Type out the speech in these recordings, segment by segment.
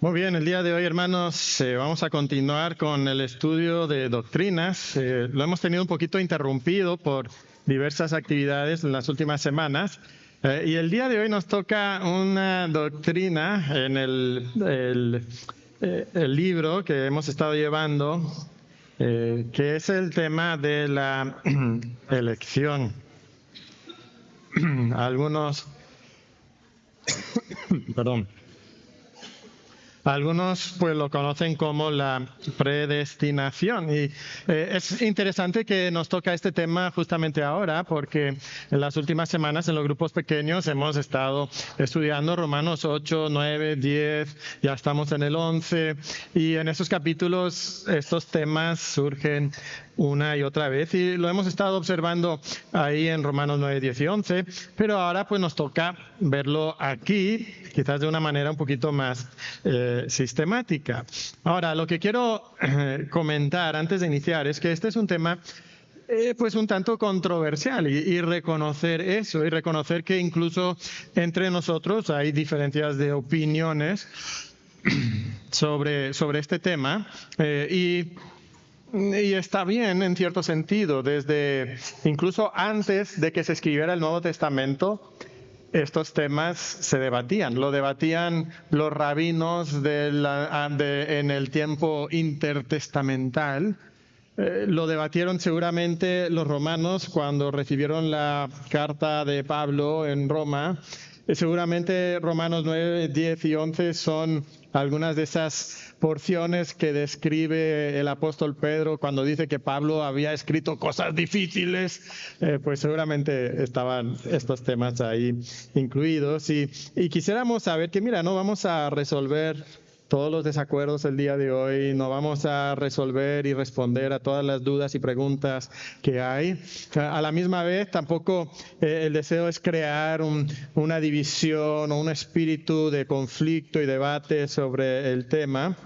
Muy bien, el día de hoy, hermanos, vamos a continuar con el estudio de doctrinas. Lo hemos tenido un poquito interrumpido por diversas actividades en las últimas semanas. Y el día de hoy nos toca una doctrina en el libro que hemos estado llevando, que es el tema de la elección. Algunos pues lo conocen como la predestinación y es interesante que nos toca este tema justamente ahora porque en las últimas semanas en los grupos pequeños hemos estado estudiando Romanos 8, 9, 10, ya estamos en el 11 y en esos capítulos estos temas surgen una y otra vez y lo hemos estado observando ahí en Romanos 9, 10 y 11, pero ahora pues nos toca verlo aquí, quizás de una manera un poquito más sistemática. Ahora, lo que quiero comentar antes de iniciar es que este es un tema pues un tanto controversial y reconocer eso y reconocer que incluso entre nosotros hay diferencias de opiniones sobre este tema y está bien en cierto sentido, desde incluso antes de que se escribiera el Nuevo Testamento, estos temas se debatían. Lo debatían los rabinos en el tiempo intertestamental. Lo debatieron seguramente los romanos cuando recibieron la carta de Pablo en Roma. Seguramente Romanos 9, 10 y 11 son algunas de esas porciones que describe el apóstol Pedro cuando dice que Pablo había escrito cosas difíciles, pues seguramente estaban estos temas ahí incluidos. Y quisiéramos saber que, mira, no vamos a resolver todos los desacuerdos el día de hoy, no vamos a resolver y responder a todas las dudas y preguntas que hay. A la misma vez, tampoco el deseo es crear una división o un espíritu de conflicto y debate sobre el tema.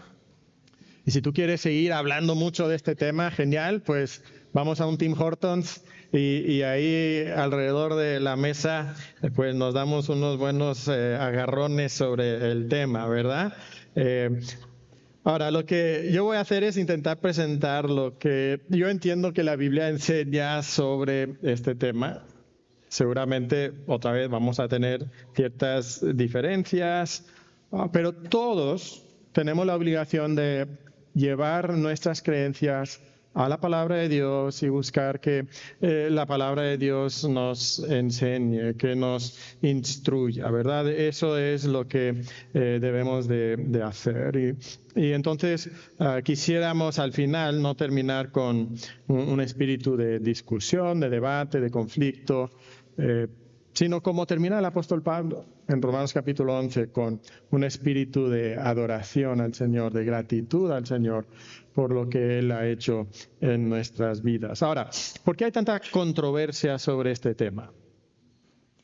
Y si tú quieres seguir hablando mucho de este tema, genial, pues vamos a un Tim Hortons y ahí alrededor de la mesa pues nos damos unos buenos agarrones sobre el tema, ¿verdad? Ahora, lo que yo voy a hacer es intentar presentar lo que yo entiendo que la Biblia enseña sobre este tema. Seguramente otra vez vamos a tener ciertas diferencias, pero todos tenemos la obligación de llevar nuestras creencias a la palabra de Dios y buscar que la palabra de Dios nos enseñe, que nos instruya, ¿verdad? Eso es lo que debemos de hacer. Y entonces quisiéramos al final no terminar con un espíritu de discusión, de debate, de conflicto, sino como termina el apóstol Pablo en Romanos capítulo 11, con un espíritu de adoración al Señor, de gratitud al Señor por lo que Él ha hecho en nuestras vidas. Ahora, ¿por qué hay tanta controversia sobre este tema?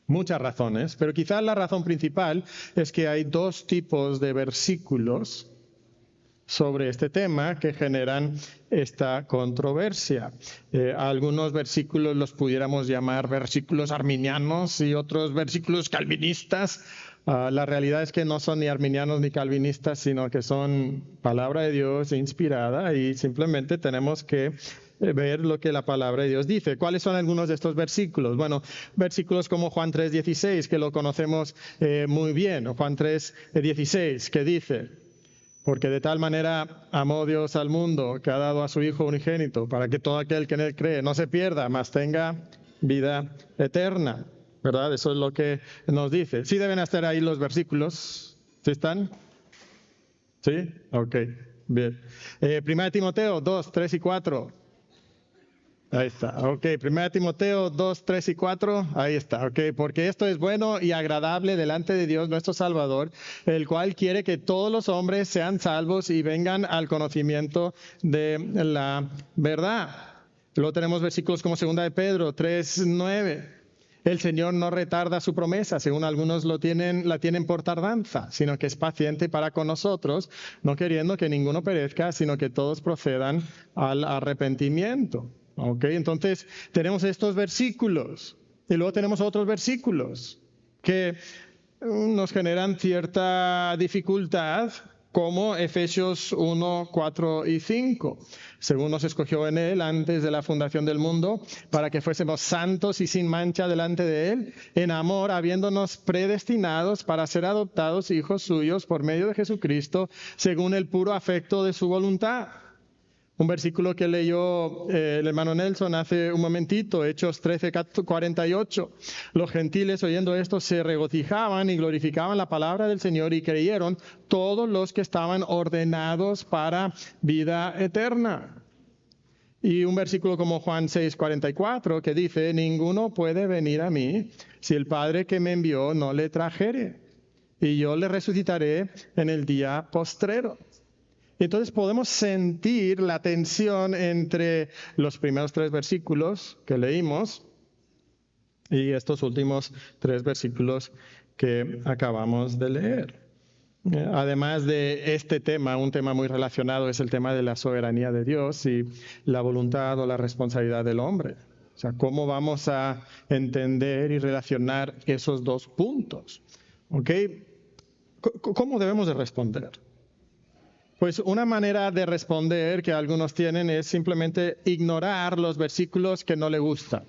Muchas razones, pero quizás la razón principal es que hay dos tipos de versículos sobre este tema que generan esta controversia. Algunos versículos los pudiéramos llamar versículos arminianos y otros versículos calvinistas. La realidad es que no son ni arminianos ni calvinistas, sino que son palabra de Dios inspirada y simplemente tenemos que ver lo que la palabra de Dios dice. ¿Cuáles son algunos de estos versículos? Bueno, versículos como Juan 3:16, que lo conocemos muy bien, o Juan 3:16, que dice: porque de tal manera amó Dios al mundo, que ha dado a su Hijo unigénito, para que todo aquel que en Él cree no se pierda, mas tenga vida eterna. ¿Verdad? Eso es lo que nos dice. Sí deben estar ahí los versículos. ¿Sí están? ¿Sí? Ok, bien. 1 Timoteo 2, 3 y 4. Ahí está, ok. 1 Timoteo 2, 3 y 4, ahí está, ok. Porque esto es bueno y agradable delante de Dios nuestro Salvador, el cual quiere que todos los hombres sean salvos y vengan al conocimiento de la verdad. Luego tenemos versículos como 2 de Pedro 3, 9. El Señor no retarda su promesa, según algunos la tienen por tardanza, sino que es paciente para con nosotros, no queriendo que ninguno perezca, sino que todos procedan al arrepentimiento. Ok, entonces tenemos estos versículos y luego tenemos otros versículos que nos generan cierta dificultad como Efesios 1, 4 y 5. Según nos escogió en Él antes de la fundación del mundo, para que fuésemos santos y sin mancha delante de Él, en amor, habiéndonos predestinados para ser adoptados hijos suyos por medio de Jesucristo, según el puro afecto de su voluntad. Un versículo que leyó el hermano Nelson hace un momentito, Hechos 13, 48. Los gentiles, oyendo esto, se regocijaban y glorificaban la palabra del Señor y creyeron todos los que estaban ordenados para vida eterna. Y un versículo como Juan 6, 44, que dice, ninguno puede venir a mí si el Padre que me envió no le trajere, y yo le resucitaré en el día postrero. Entonces podemos sentir la tensión entre los primeros 3 versículos que leímos y estos últimos 3 versículos que acabamos de leer. Además de este tema, un tema muy relacionado es el tema de la soberanía de Dios y la voluntad o la responsabilidad del hombre. O sea, ¿cómo vamos a entender y relacionar esos 2 puntos? ¿Ok? ¿Cómo debemos de responder? Pues una manera de responder que algunos tienen es simplemente ignorar los versículos que no le gustan.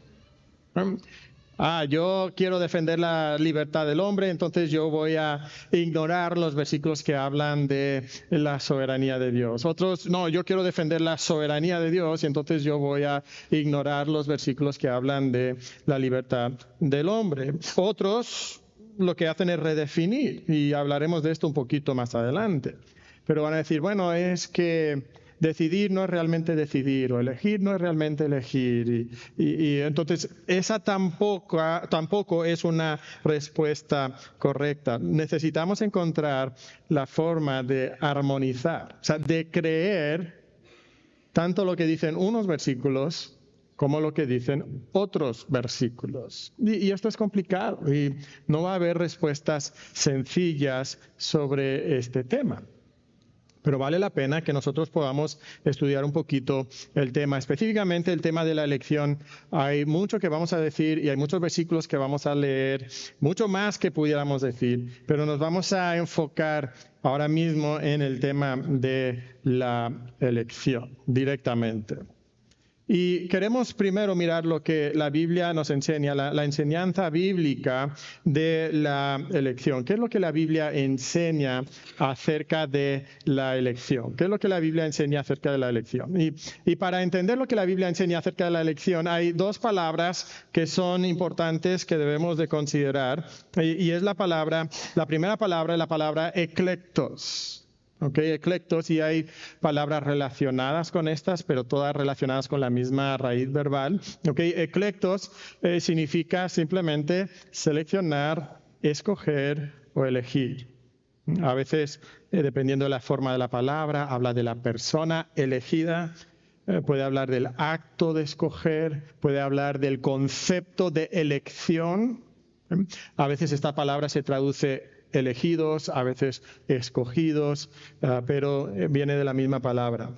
Yo quiero defender la libertad del hombre, entonces yo voy a ignorar los versículos que hablan de la soberanía de Dios. Otros, no, yo quiero defender la soberanía de Dios, y entonces yo voy a ignorar los versículos que hablan de la libertad del hombre. Otros lo que hacen es redefinir, y hablaremos de esto un poquito más adelante. Pero van a decir, bueno, es que decidir no es realmente decidir, o elegir no es realmente elegir. Y entonces esa tampoco es una respuesta correcta. Necesitamos encontrar la forma de armonizar, o sea, de creer tanto lo que dicen unos versículos como lo que dicen otros versículos. Y esto es complicado, y no va a haber respuestas sencillas sobre este tema. Pero vale la pena que nosotros podamos estudiar un poquito el tema, específicamente el tema de la elección. Hay mucho que vamos a decir y hay muchos versículos que vamos a leer, mucho más que pudiéramos decir, pero nos vamos a enfocar ahora mismo en el tema de la elección directamente. Y queremos primero mirar lo que la Biblia nos enseña, la enseñanza bíblica de la elección. ¿Qué es lo que la Biblia enseña acerca de la elección? ¿Qué es lo que la Biblia enseña acerca de la elección? Y para entender lo que la Biblia enseña acerca de la elección, hay 2 palabras que son importantes que debemos de considerar. Y es la primera palabra es la palabra eklektos. Eclectos, y hay palabras relacionadas con estas, pero todas relacionadas con la misma raíz verbal. Eclectos significa simplemente seleccionar, escoger o elegir. A veces, dependiendo de la forma de la palabra, habla de la persona elegida, puede hablar del acto de escoger, puede hablar del concepto de elección. A veces esta palabra se traduce elegidos, a veces escogidos, pero viene de la misma palabra.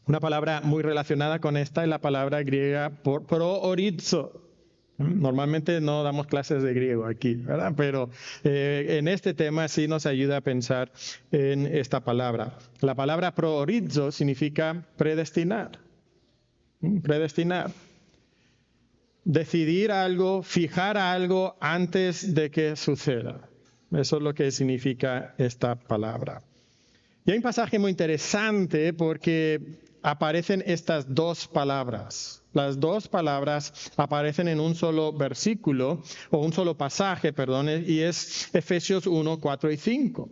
Una palabra muy relacionada con esta es la palabra griega proorizo. Normalmente no damos clases de griego aquí, ¿verdad? Pero en este tema sí nos ayuda a pensar en esta palabra. La palabra proorizo significa predestinar. Predestinar. Decidir algo, fijar algo antes de que suceda. Eso es lo que significa esta palabra. Y hay un pasaje muy interesante porque aparecen estas 2 palabras. Las 2 palabras aparecen en un solo versículo, o un solo pasaje, y es Efesios 1, 4 y 5.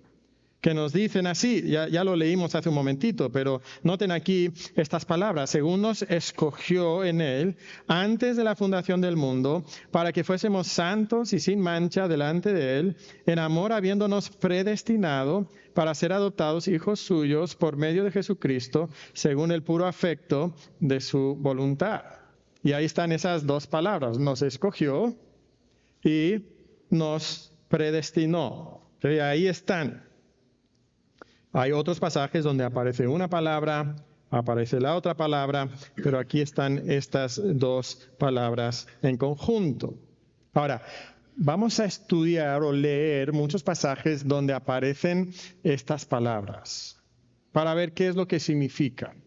Que nos dicen así, ya lo leímos hace un momentito, pero noten aquí estas palabras. Según nos escogió en Él antes de la fundación del mundo, para que fuésemos santos y sin mancha delante de Él, en amor habiéndonos predestinado para ser adoptados hijos suyos por medio de Jesucristo, según el puro afecto de su voluntad. Y ahí están esas 2 palabras, nos escogió y nos predestinó. Ahí están. Hay otros pasajes donde aparece una palabra, aparece la otra palabra, pero aquí están estas 2 palabras en conjunto. Ahora, vamos a estudiar o leer muchos pasajes donde aparecen estas palabras para ver qué es lo que significan.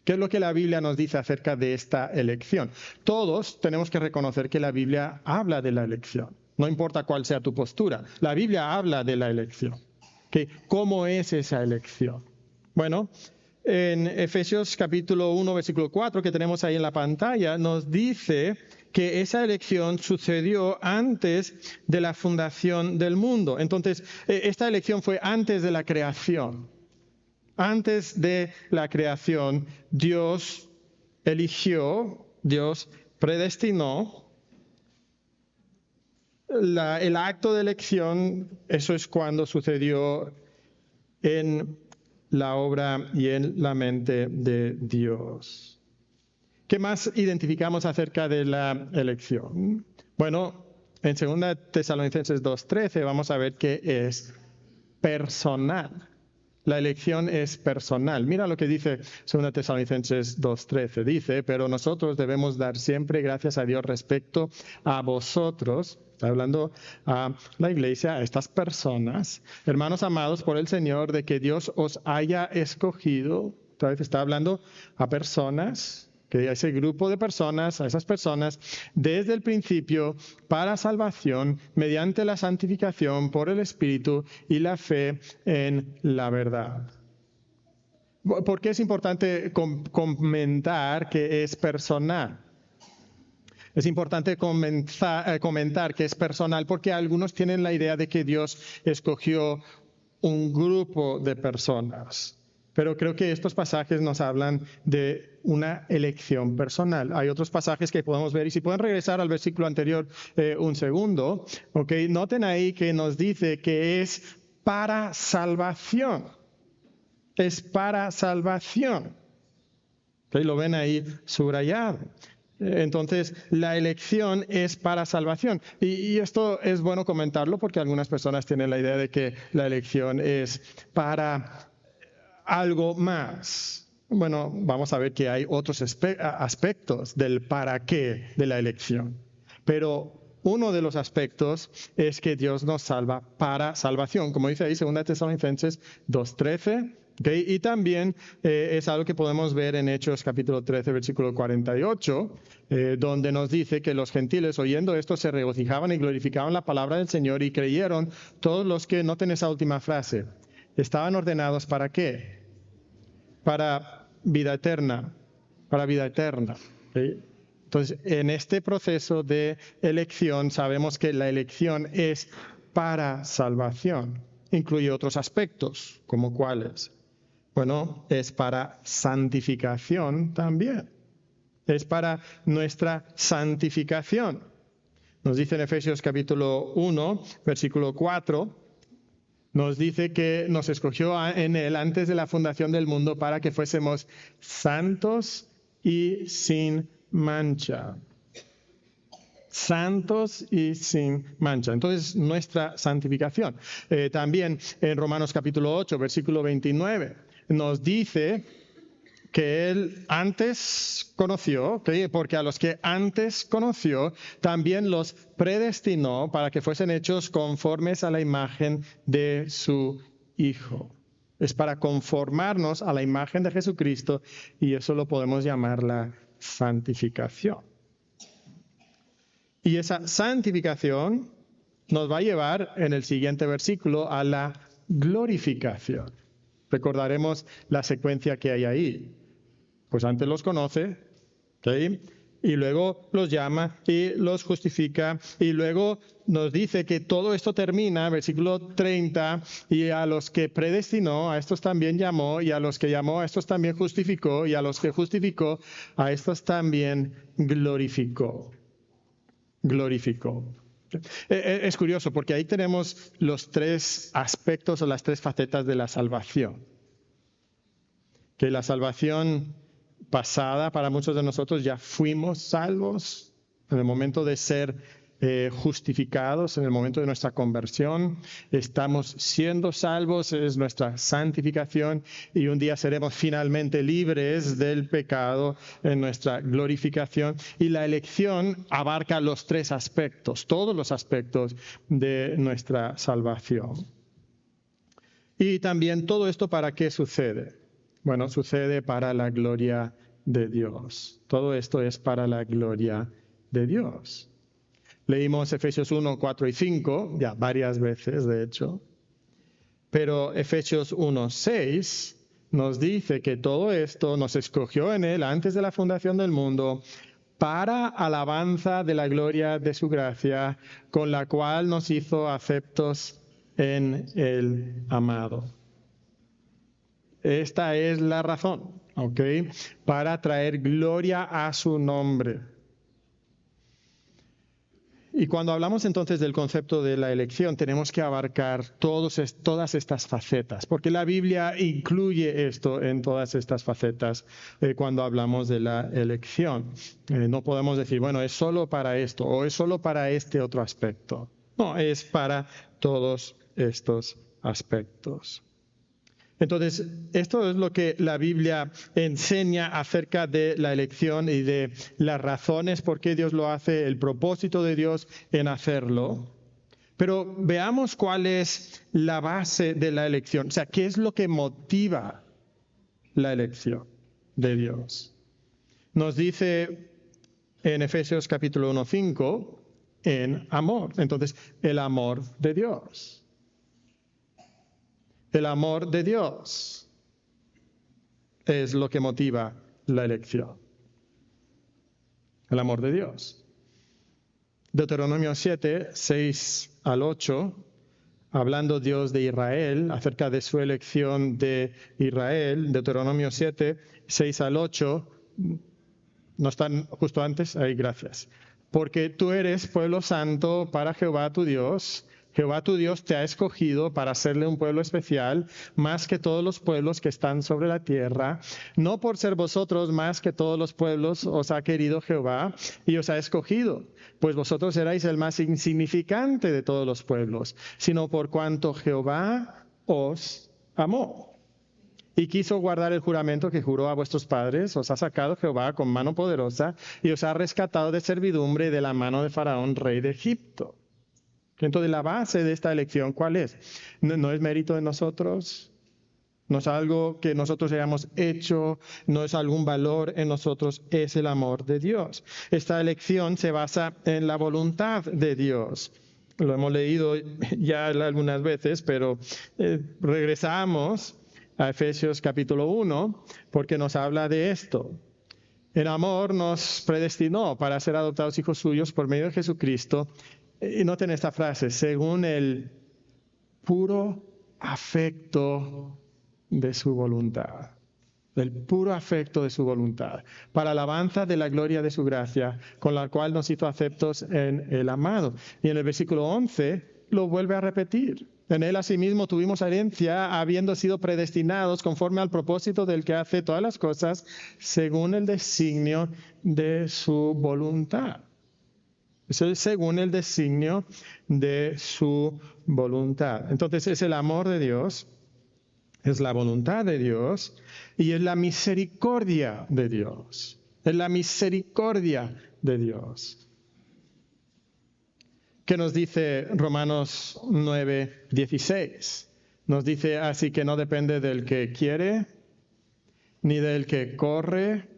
¿Qué es lo que la Biblia nos dice acerca de esta elección? Todos tenemos que reconocer que la Biblia habla de la elección. No importa cuál sea tu postura, la Biblia habla de la elección. ¿Cómo es esa elección? Bueno, en Efesios capítulo 1, versículo 4, que tenemos ahí en la pantalla, nos dice que esa elección sucedió antes de la fundación del mundo. Entonces, esta elección fue antes de la creación. Antes de la creación, Dios eligió, Dios predestinó. El acto de elección, eso es cuando sucedió en la obra y en la mente de Dios. ¿Qué más identificamos acerca de la elección? Bueno, en 2 Tesalonicenses 2:13 vamos a ver que es personal. La elección es personal. Mira lo que dice 2 Tesalonicenses 2:13. Dice, pero nosotros debemos dar siempre gracias a Dios respecto a vosotros. Está hablando a la iglesia, a estas personas, hermanos amados por el Señor, de que Dios os haya escogido. Otra vez está hablando a personas, que a ese grupo de personas, a esas personas, desde el principio para salvación, mediante la santificación por el Espíritu y la fe en la verdad. ¿Por qué es importante comentar que es personal? Es importante comentar que es personal porque algunos tienen la idea de que Dios escogió un grupo de personas. Pero creo que estos pasajes nos hablan de una elección personal. Hay otros pasajes que podemos ver, y si pueden regresar al versículo anterior un segundo, okay, noten ahí que nos dice que es para salvación. Es para salvación. Okay, lo ven ahí subrayado. Entonces, la elección es para salvación. Y esto es bueno comentarlo porque algunas personas tienen la idea de que la elección es para algo más. Bueno, vamos a ver que hay otros aspectos del para qué de la elección. Pero uno de los aspectos es que Dios nos salva para salvación, como dice ahí 2 Tesalonicenses 2:13. Okay, y también es algo que podemos ver en Hechos capítulo 13, versículo 48, donde nos dice que los gentiles oyendo esto se regocijaban y glorificaban la palabra del Señor y creyeron todos los que, noten esa última frase, estaban ordenados ¿para qué? Para vida eterna, para vida eterna. ¿Okay? Entonces, en este proceso de elección sabemos que la elección es para salvación. Incluye otros aspectos, como cuáles. Bueno, es para santificación también. Es para nuestra santificación. Nos dice en Efesios capítulo 1, versículo 4, nos dice que nos escogió en Él antes de la fundación del mundo para que fuésemos santos y sin mancha. Santos y sin mancha. Entonces, nuestra santificación. También en Romanos capítulo 8, versículo 29, nos dice que Él antes conoció, ¿okay? Porque a los que antes conoció, también los predestinó para que fuesen hechos conformes a la imagen de su Hijo. Es para conformarnos a la imagen de Jesucristo y eso lo podemos llamar la santificación. Y esa santificación nos va a llevar en el siguiente versículo a la glorificación. Recordaremos la secuencia que hay ahí. Pues antes los conoce, ¿okay? Y luego los llama y los justifica. Y luego nos dice que todo esto termina, versículo 30, y a los que predestinó, a estos también llamó, y a los que llamó, a estos también justificó, y a los que justificó, a estos también glorificó. Glorificó. Es curioso porque ahí tenemos los tres aspectos o las tres facetas de la salvación. Que la salvación pasada para muchos de nosotros ya fuimos salvos en el momento de ser justificados en el momento de nuestra conversión, estamos siendo salvos, es nuestra santificación y un día seremos finalmente libres del pecado en nuestra glorificación. Y la elección abarca los tres aspectos, todos los aspectos de nuestra salvación. Y también todo esto, ¿para qué sucede? Bueno, sucede para la gloria de Dios. Todo esto es para la gloria de Dios. Leímos Efesios 1, 4 y 5, ya varias veces de hecho, pero Efesios 1, 6 nos dice que todo esto nos escogió en Él antes de la fundación del mundo para alabanza de la gloria de su gracia, con la cual nos hizo aceptos en el amado. Esta es la razón, ¿ok? Para traer gloria a su nombre. Y cuando hablamos entonces del concepto de la elección, tenemos que abarcar todas estas facetas, porque la Biblia incluye esto en todas estas facetas cuando hablamos de la elección. No podemos decir, bueno, es solo para esto o es solo para este otro aspecto. No, es para todos estos aspectos. Entonces, esto es lo que la Biblia enseña acerca de la elección y de las razones por qué Dios lo hace, el propósito de Dios en hacerlo. Pero veamos cuál es la base de la elección, o sea, qué es lo que motiva la elección de Dios. Nos dice en Efesios capítulo 1, 5, en amor. Entonces, el amor de Dios. El amor de Dios es lo que motiva la elección. El amor de Dios. Deuteronomio 7, 6 al 8, hablando Dios de Israel, acerca de su elección de Israel. Deuteronomio 7, 6 al 8, ¿no están justo antes? Ahí, gracias. Porque tú eres pueblo santo para Jehová tu Dios. Jehová tu Dios te ha escogido para hacerle un pueblo especial, más que todos los pueblos que están sobre la tierra. No por ser vosotros más que todos los pueblos os ha querido Jehová y os ha escogido, pues vosotros erais el más insignificante de todos los pueblos, sino por cuanto Jehová os amó y quiso guardar el juramento que juró a vuestros padres. Os ha sacado Jehová con mano poderosa y os ha rescatado de servidumbre de la mano de Faraón, rey de Egipto. Entonces, la base de esta elección, ¿cuál es? No es mérito de nosotros, no es algo que nosotros hayamos hecho, no es algún valor en nosotros, es el amor de Dios. Esta elección se basa en la voluntad de Dios. Lo hemos leído ya algunas veces, pero regresamos a Efesios capítulo 1, porque nos habla de esto. En amor nos predestinó para ser adoptados hijos suyos por medio de Jesucristo. Y noten esta frase, según el puro afecto de su voluntad. El puro afecto de su voluntad. Para alabanza de la gloria de su gracia, con la cual nos hizo aceptos en el amado. Y en el versículo 11 lo vuelve a repetir. En él asimismo tuvimos herencia, habiendo sido predestinados conforme al propósito del que hace todas las cosas, según el designio de su voluntad. Eso es según el designio de su voluntad. Entonces es el amor de Dios, es la voluntad de Dios y es la misericordia de Dios. Es la misericordia de Dios. ¿Qué nos dice Romanos 9, 16? Nos dice, así que no depende del que quiere, ni del que corre,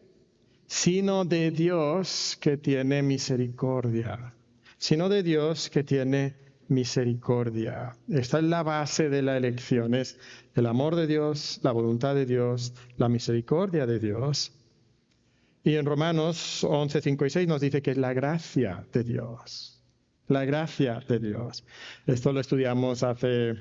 sino de Dios que tiene misericordia. Sino de Dios que tiene misericordia. Esta es la base de la elección, es el amor de Dios, la voluntad de Dios, la misericordia de Dios. Y en Romanos 11, 5 y 6 nos dice que es la gracia de Dios. La gracia de Dios. Esto lo estudiamos hace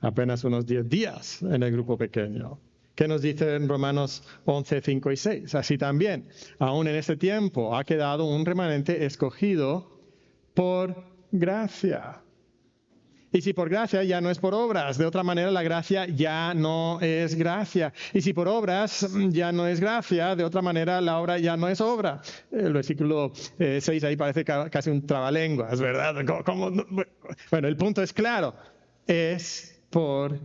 apenas unos 10 días en el grupo pequeño. ¿Qué nos dice en Romanos 11, 5 y 6? Así también, aún en este tiempo ha quedado un remanente escogido por gracia. Y si por gracia, ya no es por obras. De otra manera, la gracia ya no es gracia. Y si por obras ya no es gracia, de otra manera, la obra ya no es obra. El versículo 6 ahí parece casi un trabalenguas, ¿verdad? Bueno, el punto es claro. Es por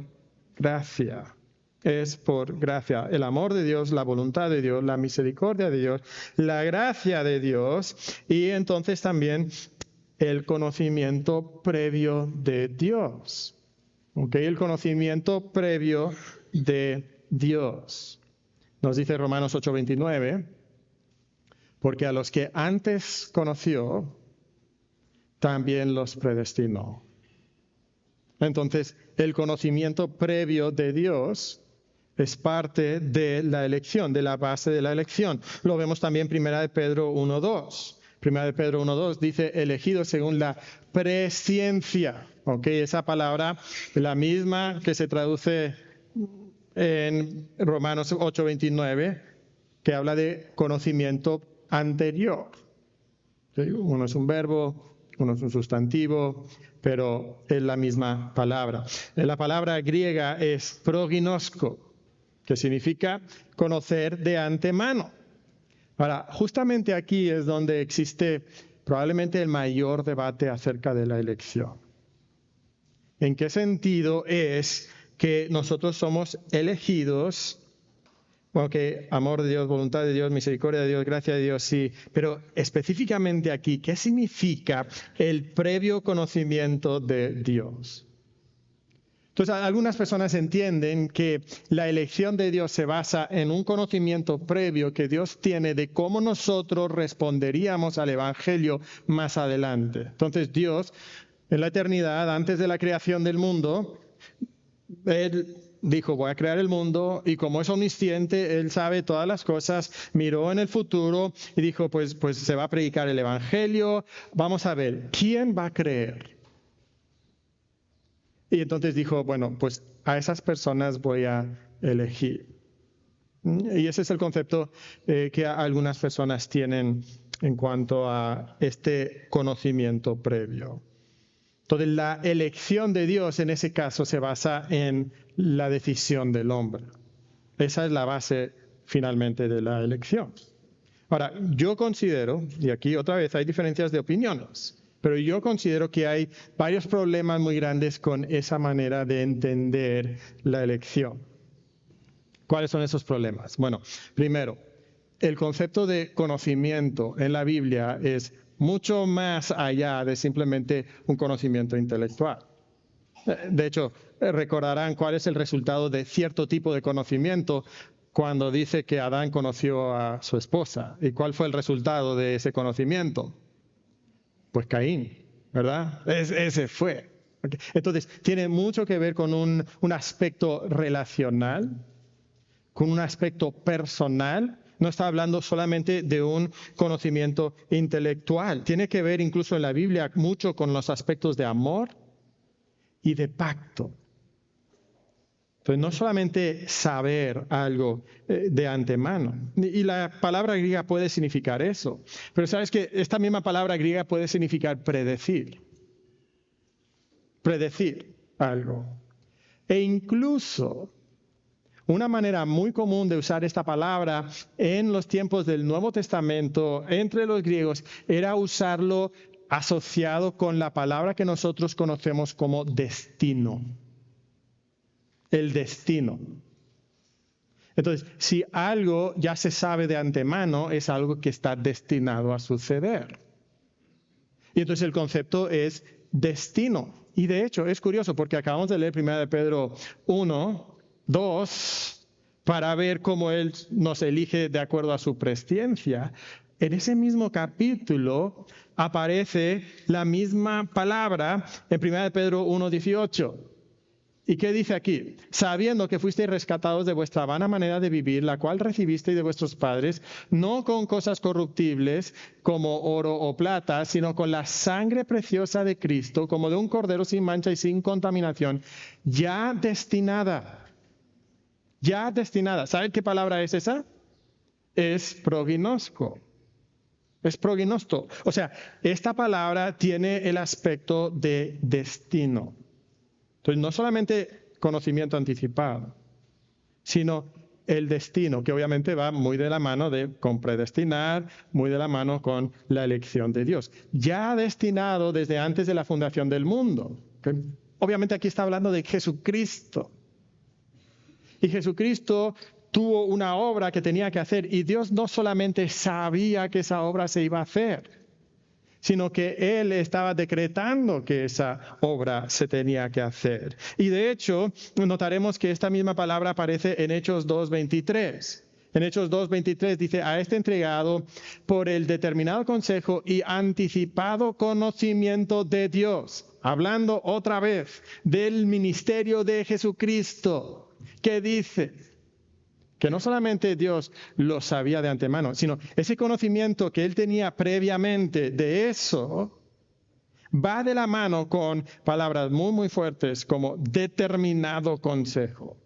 gracia. Es por gracia. El amor de Dios, la voluntad de Dios, la misericordia de Dios, la gracia de Dios y entonces también el conocimiento previo de Dios. ¿Ok? El conocimiento previo de Dios. Nos dice Romanos 8:29, porque a los que antes conoció, también los predestinó. Entonces, el conocimiento previo de Dios es parte de la elección, de la base de la elección. Lo vemos también en 1 Pedro 1:2. 1 Pedro 1:2 dice, elegidos según la presciencia. ¿Ok? Esa palabra, la misma que se traduce en Romanos 8:29, que habla de conocimiento anterior. ¿Sí? Uno es un verbo, uno es un sustantivo, pero es la misma palabra. La palabra griega es proginosko, que significa conocer de antemano. Ahora, justamente aquí es donde existe probablemente el mayor debate acerca de la elección. ¿En qué sentido es que nosotros somos elegidos? Bueno, que amor de Dios, voluntad de Dios, misericordia de Dios, gracia de Dios, sí. Pero específicamente aquí, ¿qué significa el previo conocimiento de Dios? Entonces, algunas personas entienden que la elección de Dios se basa en un conocimiento previo que Dios tiene de cómo nosotros responderíamos al Evangelio más adelante. Entonces, Dios, en la eternidad, antes de la creación del mundo, Él dijo, voy a crear el mundo, y como es omnisciente, Él sabe todas las cosas, miró en el futuro y dijo, pues se va a predicar el Evangelio, vamos a ver, ¿quién va a creer? Y entonces dijo, bueno, pues a esas personas voy a elegir. Y ese es el concepto que algunas personas tienen en cuanto a este conocimiento previo. Entonces, la elección de Dios en ese caso se basa en la decisión del hombre. Esa es la base finalmente de la elección. Ahora, yo considero, y aquí otra vez hay diferencias de opiniones, pero yo considero que hay varios problemas muy grandes con esa manera de entender la elección. ¿Cuáles son esos problemas? Bueno, primero, el concepto de conocimiento en la Biblia es mucho más allá de simplemente un conocimiento intelectual. De hecho, recordarán cuál es el resultado de cierto tipo de conocimiento cuando dice que Adán conoció a su esposa. ¿Y cuál fue el resultado de ese conocimiento? Pues Caín, ¿verdad? Ese fue. Entonces, tiene mucho que ver con un aspecto relacional, con un aspecto personal. No está hablando solamente de un conocimiento intelectual. Tiene que ver incluso en la Biblia mucho con los aspectos de amor y de pacto. Entonces, no solamente saber algo de antemano. Y la palabra griega puede significar eso. Pero sabes que esta misma palabra griega puede significar predecir. Predecir algo. E incluso una manera muy común de usar esta palabra en los tiempos del Nuevo Testamento entre los griegos era usarlo asociado con la palabra que nosotros conocemos como destino. El destino. Entonces, si algo ya se sabe de antemano, es algo que está destinado a suceder. Y entonces el concepto es destino. Y de hecho es curioso porque acabamos de leer 1 Pedro 1:2 para ver cómo Él nos elige de acuerdo a su presciencia. En ese mismo capítulo aparece la misma palabra en 1 Pedro 1:18. ¿Y qué dice aquí? Sabiendo que fuisteis rescatados de vuestra vana manera de vivir, la cual recibisteis de vuestros padres, no con cosas corruptibles como oro o plata, sino con la sangre preciosa de Cristo, como de un cordero sin mancha y sin contaminación, ya destinada. Ya destinada. ¿Saben qué palabra es esa? Es proginosko. Es proginosto. O sea, esta palabra tiene el aspecto de destino. Entonces, no solamente conocimiento anticipado, sino el destino, que obviamente va muy de la mano con predestinar, muy de la mano con la elección de Dios. Ya destinado desde antes de la fundación del mundo. Obviamente aquí está hablando de Jesucristo. Y Jesucristo tuvo una obra que tenía que hacer y Dios no solamente sabía que esa obra se iba a hacer, sino que Él estaba decretando que esa obra se tenía que hacer. Y de hecho, notaremos que esta misma palabra aparece en Hechos 2:23. En Hechos 2:23 dice, a este entregado por el determinado consejo y anticipado conocimiento de Dios. Hablando otra vez del ministerio de Jesucristo, que dice que no solamente Dios lo sabía de antemano, sino ese conocimiento que Él tenía previamente de eso, va de la mano con palabras muy, muy fuertes como determinado consejo.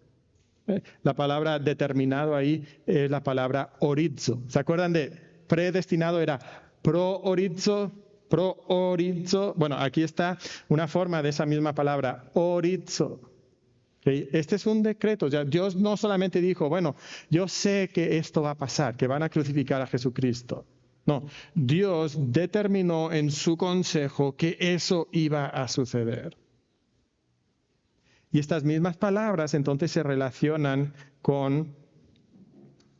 La palabra determinado ahí es la palabra orizo. ¿Se acuerdan de predestinado? Era pro-orizo. Bueno, aquí está una forma de esa misma palabra, orizo. Este es un decreto. Ya Dios no solamente dijo, bueno, yo sé que esto va a pasar, que van a crucificar a Jesucristo. No, Dios determinó en su consejo que eso iba a suceder. Y estas mismas palabras entonces se relacionan con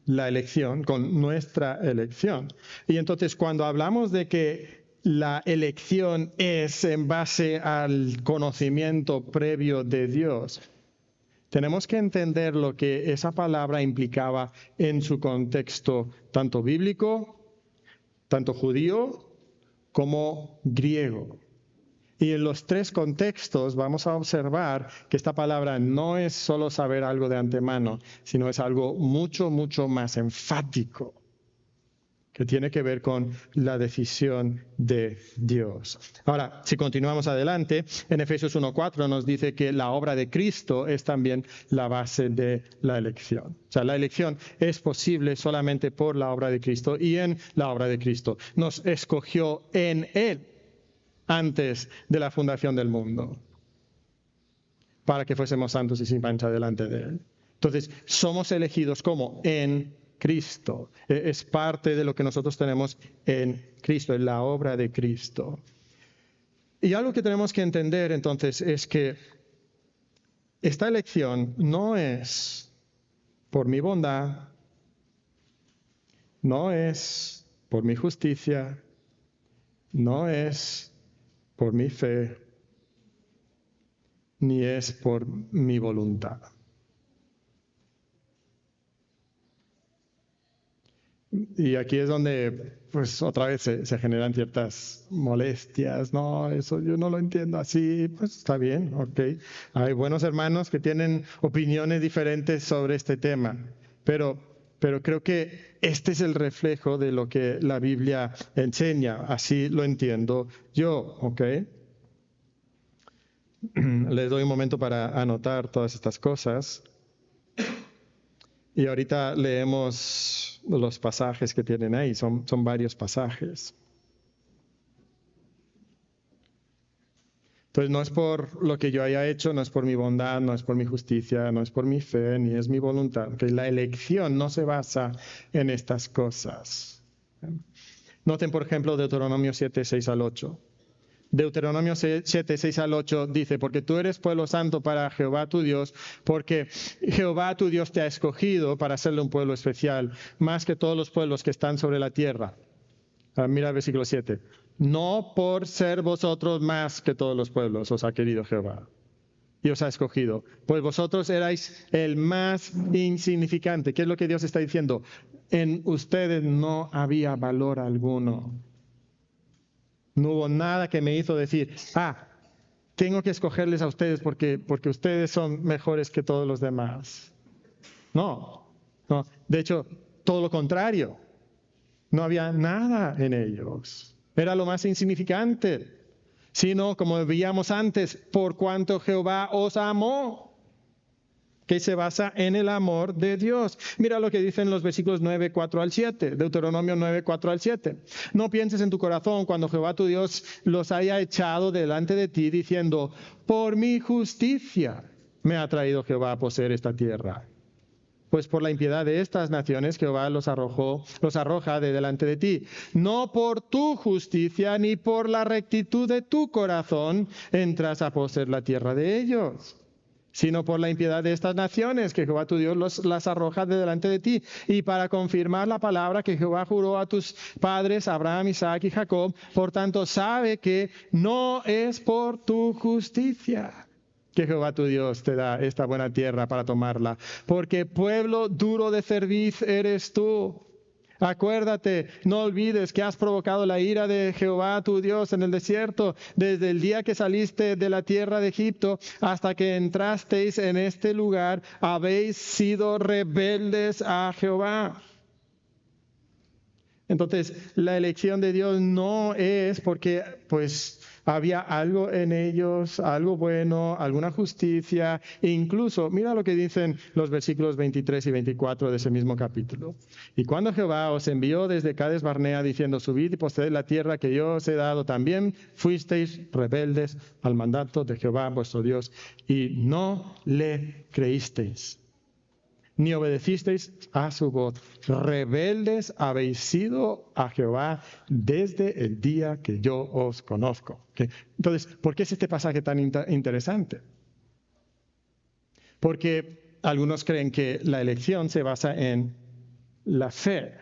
la elección, con nuestra elección. Y entonces cuando hablamos de que la elección es en base al conocimiento previo de Dios, tenemos que entender lo que esa palabra implicaba en su contexto tanto bíblico, tanto judío como griego. Y en los tres contextos vamos a observar que esta palabra no es solo saber algo de antemano, sino es algo mucho, mucho más enfático, que tiene que ver con la decisión de Dios. Ahora, si continuamos adelante, en Efesios 1:4 nos dice que la obra de Cristo es también la base de la elección. O sea, la elección es posible solamente por la obra de Cristo y en la obra de Cristo. Nos escogió en Él antes de la fundación del mundo, para que fuésemos santos y sin mancha delante de Él. Entonces, somos elegidos como en Cristo. Es parte de lo que nosotros tenemos en Cristo, en la obra de Cristo. Y algo que tenemos que entender entonces es que esta elección no es por mi bondad, no es por mi justicia, no es por mi fe, ni es por mi voluntad. Y aquí es donde, pues, otra vez se generan ciertas molestias. No, eso yo no lo entiendo así. Pues está bien, ok. Hay buenos hermanos que tienen opiniones diferentes sobre este tema, pero creo que este es el reflejo de lo que la Biblia enseña. Así lo entiendo yo, ok. Les doy un momento para anotar todas estas cosas. Y ahorita leemos los pasajes que tienen ahí, son varios pasajes. Entonces no es por lo que yo haya hecho, no es por mi bondad, no es por mi justicia, no es por mi fe, ni es mi voluntad. Que la elección no se basa en estas cosas. Noten, por ejemplo, Deuteronomio 7:6-8. Deuteronomio 7:6-8 dice, porque tú eres pueblo santo para Jehová tu Dios, porque Jehová tu Dios te ha escogido para hacerle un pueblo especial, más que todos los pueblos que están sobre la tierra. Mira el versículo 7. No por ser vosotros más que todos los pueblos os ha querido Jehová y os ha escogido, pues vosotros erais el más insignificante. ¿Qué es lo que Dios está diciendo? En ustedes no había valor alguno. No hubo nada que me hizo decir, tengo que escogerles a ustedes porque ustedes son mejores que todos los demás. No. De hecho, todo lo contrario. No había nada en ellos. Era lo más insignificante. Sino, como veíamos antes, por cuanto Jehová os amó. que se basa en el amor de Dios. Mira lo que dicen los versículos 9, 4 al 7, Deuteronomio 9, 4 al 7. No pienses en tu corazón cuando Jehová tu Dios los haya echado delante de ti, diciendo, por mi justicia me ha traído Jehová a poseer esta tierra. Pues por la impiedad de estas naciones Jehová los arroja de delante de ti. No por tu justicia ni por la rectitud de tu corazón entras a poseer la tierra de ellos, sino por la impiedad de estas naciones que Jehová tu Dios las arroja de delante de ti. Y para confirmar la palabra que Jehová juró a tus padres, Abraham, Isaac y Jacob, por tanto sabe que no es por tu justicia que Jehová tu Dios te da esta buena tierra para tomarla, porque pueblo duro de cerviz eres tú. Acuérdate, no olvides que has provocado la ira de Jehová tu Dios en el desierto, desde el día que saliste de la tierra de Egipto hasta que entrasteis en este lugar, habéis sido rebeldes a Jehová. Entonces, la elección de Dios no es porque, había algo en ellos, algo bueno, alguna justicia. E incluso, mira lo que dicen los versículos 23 y 24 de ese mismo capítulo. Y cuando Jehová os envió desde Cades Barnea diciendo, subid y poseed la tierra que yo os he dado, también fuisteis rebeldes al mandato de Jehová vuestro Dios y no le creísteis, ni obedecisteis a su voz. Rebeldes habéis sido a Jehová desde el día que yo os conozco. ¿Okay? Entonces, ¿por qué es este pasaje tan interesante? Porque algunos creen que la elección se basa en la fe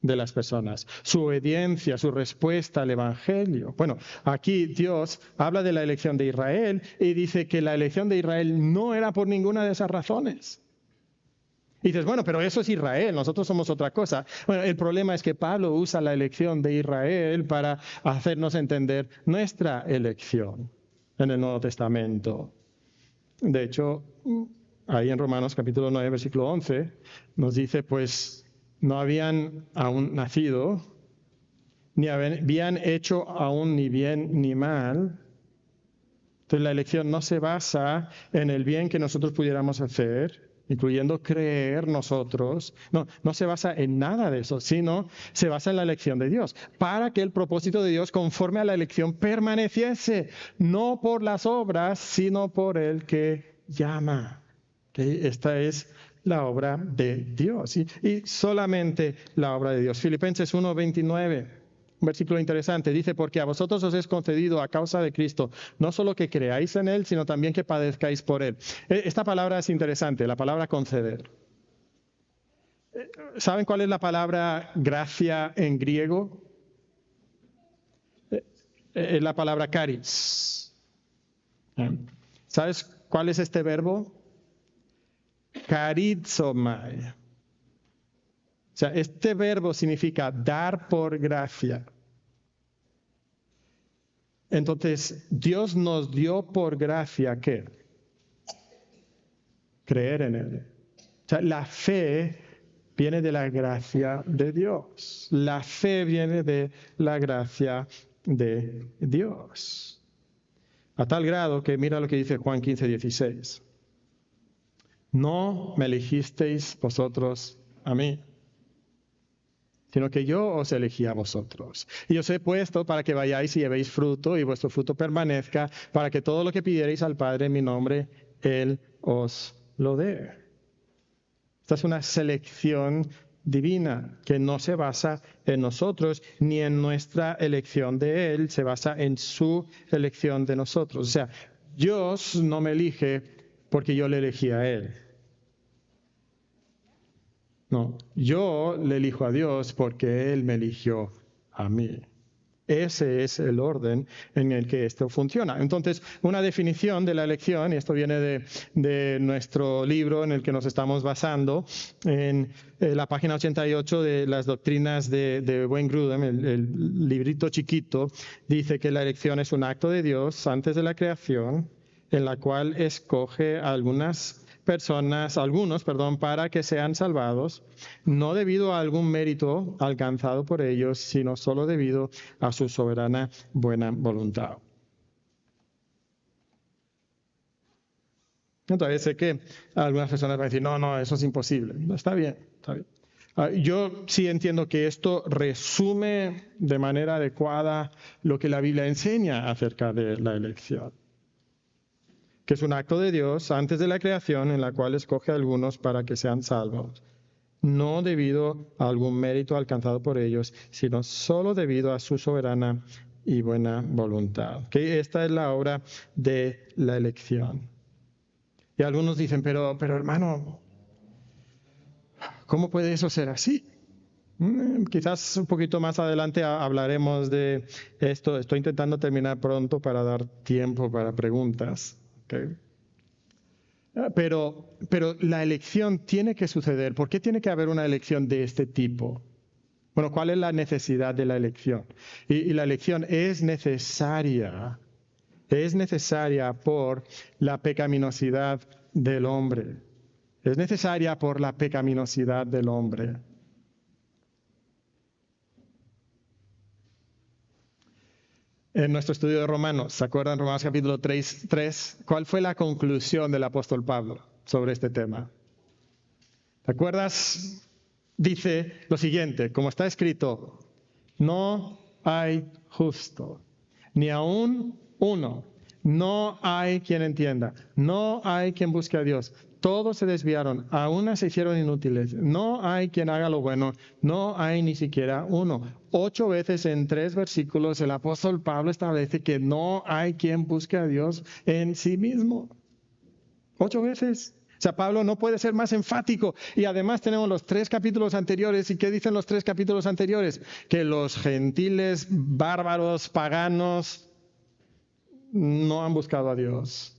de las personas, su obediencia, su respuesta al Evangelio. Bueno, aquí Dios habla de la elección de Israel y dice que la elección de Israel no era por ninguna de esas razones. Y dices, bueno, pero eso es Israel, nosotros somos otra cosa. Bueno, el problema es que Pablo usa la elección de Israel para hacernos entender nuestra elección en el Nuevo Testamento. De hecho, ahí en Romanos capítulo 9, versículo 11, nos dice, pues no habían aún nacido, ni habían hecho aún ni bien ni mal. Entonces la elección no se basa en el bien que nosotros pudiéramos hacer, incluyendo creer nosotros. No se basa en nada de eso, sino se basa en la elección de Dios, para que el propósito de Dios conforme a la elección permaneciese, no por las obras, sino por el que llama. ¿Okay? Esta es la obra de Dios y solamente la obra de Dios. Filipenses 1:29. Un versículo interesante, dice, porque a vosotros os es concedido a causa de Cristo, no solo que creáis en Él, sino también que padezcáis por Él. Esta palabra es interesante, la palabra conceder. ¿Saben cuál es la palabra gracia en griego? Es la palabra charis. ¿Sabes cuál es este verbo? Charizomai. O sea, este verbo significa dar por gracia. Entonces, Dios nos dio por gracia, ¿qué? Creer en Él. O sea, la fe viene de la gracia de Dios. La fe viene de la gracia de Dios. A tal grado que mira lo que dice Juan 15:16. No me elegisteis vosotros a mí, sino que yo os elegí a vosotros. Y os he puesto para que vayáis y llevéis fruto, y vuestro fruto permanezca, para que todo lo que pidierais al Padre en mi nombre, Él os lo dé. Esta es una selección divina que no se basa en nosotros ni en nuestra elección de Él, se basa en su elección de nosotros. O sea, Dios no me elige porque yo le elegí a Él. No, yo le elijo a Dios porque Él me eligió a mí. Ese es el orden en el que esto funciona. Entonces, una definición de la elección, y esto viene de nuestro libro en el que nos estamos basando, en la página 88 de las doctrinas de Wayne Grudem, el librito chiquito, dice que la elección es un acto de Dios antes de la creación, en la cual escoge a algunos, para que sean salvados, no debido a algún mérito alcanzado por ellos, sino solo debido a su soberana buena voluntad. Entonces sé que algunas personas van a decir, no, eso es imposible. No, está bien, está bien. Yo sí entiendo que esto resume de manera adecuada lo que la Biblia enseña acerca de la elección, que es un acto de Dios antes de la creación en la cual escoge a algunos para que sean salvos, no debido a algún mérito alcanzado por ellos, sino solo debido a su soberana y buena voluntad. Que esta es la obra de la elección. Y algunos dicen, pero hermano, ¿cómo puede eso ser así? Quizás un poquito más adelante hablaremos de esto. Estoy intentando terminar pronto para dar tiempo para preguntas. ¿Okay? Pero la elección tiene que suceder. ¿Por qué tiene que haber una elección de este tipo? Bueno, ¿cuál es la necesidad de la elección? Y la elección es necesaria por la pecaminosidad del hombre. Es necesaria por la pecaminosidad del hombre. En nuestro estudio de Romanos, ¿se acuerdan? Romanos capítulo 3, ¿cuál fue la conclusión del apóstol Pablo sobre este tema? ¿Te acuerdas? Dice lo siguiente, como está escrito, no hay justo, ni aún uno, no hay quien entienda, no hay quien busque a Dios. Todos se desviaron, a una se hicieron inútiles. No hay quien haga lo bueno, no hay ni siquiera uno. 8 veces en 3 versículos el apóstol Pablo establece que no hay quien busque a Dios en sí mismo. 8 veces. O sea, Pablo no puede ser más enfático. Y además tenemos los 3 capítulos anteriores. ¿Y qué dicen los 3 capítulos anteriores? Que los gentiles, bárbaros, paganos, no han buscado a Dios.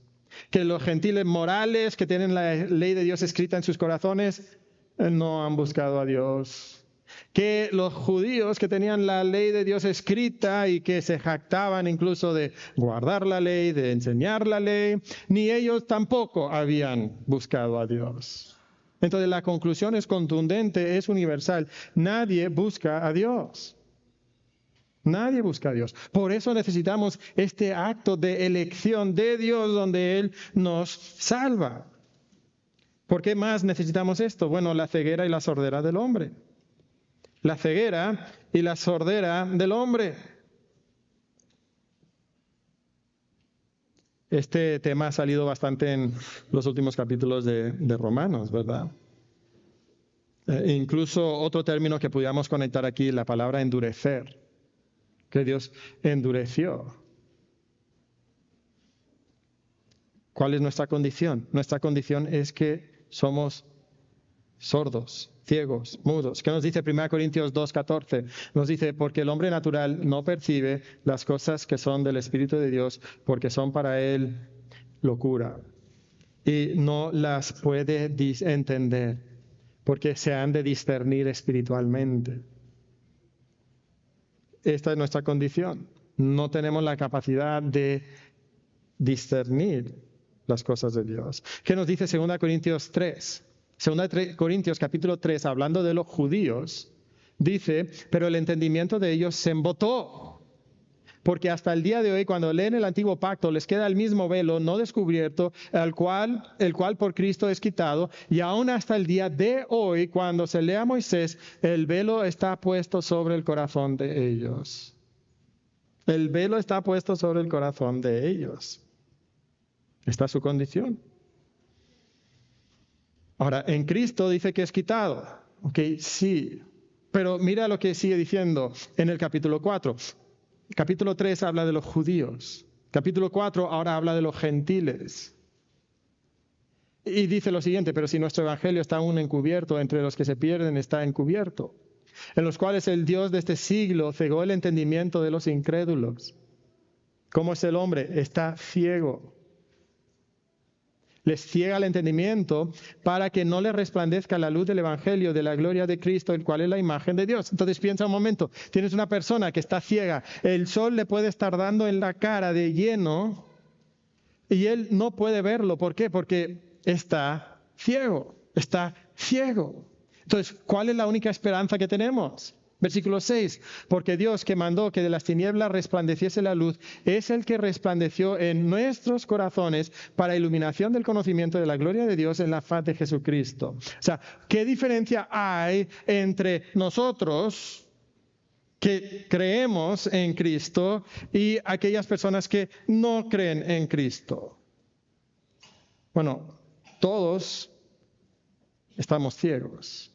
Que los gentiles morales que tienen la ley de Dios escrita en sus corazones no han buscado a Dios. Que los judíos que tenían la ley de Dios escrita y que se jactaban incluso de guardar la ley, de enseñar la ley, ni ellos tampoco habían buscado a Dios. Entonces la conclusión es contundente, es universal. Nadie busca a Dios. Nadie busca a Dios. Por eso necesitamos este acto de elección de Dios donde Él nos salva. ¿Por qué más necesitamos esto? Bueno, la ceguera y la sordera del hombre. La ceguera y la sordera del hombre. Este tema ha salido bastante en los últimos capítulos de Romanos, ¿verdad? Incluso otro término que pudiéramos conectar aquí, la palabra endurecer. Que Dios endureció. ¿Cuál es nuestra condición? Nuestra condición es que somos sordos, ciegos, mudos. ¿Qué nos dice 1 Corintios 2:14? Nos dice, porque el hombre natural no percibe las cosas que son del Espíritu de Dios, porque son para él locura. Y no las puede entender, porque se han de discernir espiritualmente. Esta es nuestra condición. No tenemos la capacidad de discernir las cosas de Dios. ¿Qué nos dice 2 Corintios 3? 2 Corintios capítulo 3, hablando de los judíos, dice, pero el entendimiento de ellos se embotó. Porque hasta el día de hoy, cuando leen el antiguo pacto, les queda el mismo velo no descubierto, el cual por Cristo es quitado. Y aún hasta el día de hoy, cuando se lee a Moisés, el velo está puesto sobre el corazón de ellos. El velo está puesto sobre el corazón de ellos. Esta es su condición. Ahora, en Cristo dice que es quitado. Ok, sí. Pero mira lo que sigue diciendo en el capítulo 4. Capítulo 3 habla de los judíos. Capítulo 4 ahora habla de los gentiles. Y dice lo siguiente, pero si nuestro evangelio está aún encubierto, entre los que se pierden está encubierto, en los cuales el Dios de este siglo cegó el entendimiento de los incrédulos. ¿Cómo es el hombre? Está ciego. Les ciega el entendimiento para que no les resplandezca la luz del evangelio de la gloria de Cristo, el cual es la imagen de Dios. Entonces piensa un momento, tienes una persona que está ciega, el sol le puede estar dando en la cara de lleno y él no puede verlo. ¿Por qué? Porque está ciego, está ciego. Entonces, ¿cuál es la única esperanza que tenemos? Versículo 6, porque Dios que mandó que de las tinieblas resplandeciese la luz, es el que resplandeció en nuestros corazones para iluminación del conocimiento de la gloria de Dios en la faz de Jesucristo. O sea, ¿qué diferencia hay entre nosotros que creemos en Cristo y aquellas personas que no creen en Cristo? Bueno, todos estamos ciegos.